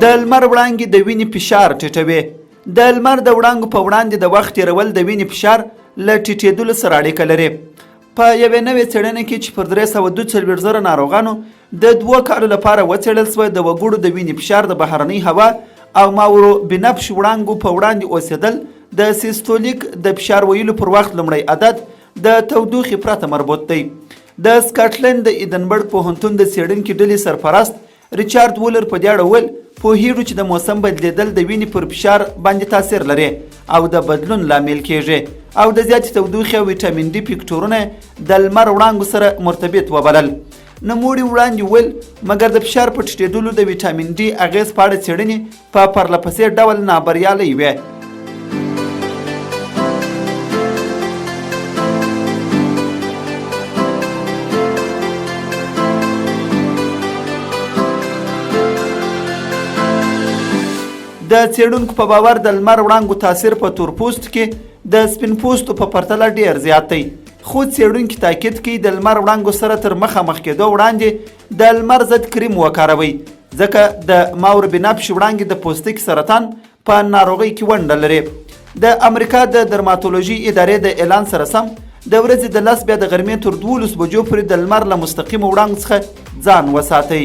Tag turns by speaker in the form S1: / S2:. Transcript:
S1: د لمر وړانګې د وینې فشار ټیټوي. د لمر د وړانګو په وړاندې د وخت تېرول د وینې فشار له ټیټېدلو سره اړیکه لري. په یوې نوې څېړنه کې چې پر 342,000 ناروغانو د 2 کالو لپاره وڅېړل شوه، د وګړو د وینې فشار د بهرنۍ هوا او ماورو بنفش وړانګو په وړاندې اوسېدل د سیستولیک د فشار ویلو پر وخت لومړی عدد د تودوخې پرته مربوط دی. د سکاټلند د ایدنبرګ پوهنتون د څېړونکي ډلې سرپرست ریچارډ وولر په دې ډول پوهیږو چې د موسم بدلیدل د وینې پر فشار باندې تاثیر لري او د بدلون لامل کیږي او د زیاتې تودوخې او ویټامین ډي فکټورونه د لمر وړانګو سره مرتبط وبلل. نوموړي وړاندې ویل مګر د فشار په ټیټېدلو د ویټامین ډي اغېز په اړه څېړنې په پرلهپسې ډول نابریالۍ وې. د څېړونکو په باور د لمر وړانګو تاثیر په تور پوست کې د سپین پوستو په پرتله ډېر زیات دی، خو څېړونکي تاکید کوي د لمر وړانګو سره تر مخامخ کېدو وړاندې د لمر ضد کریم وکاروئ، ځکه د ماور بنفش وړانګې د پوستکي سرطان په ناروغۍ کې ونډه لري. د امریکا د درماتولوژي ادارې د اعلان سره سم د ورځې د 10 بیا د غرمې تر 12 بجو پورې د لمر له مستقیمو وړانګو څخه ځان وساتئ.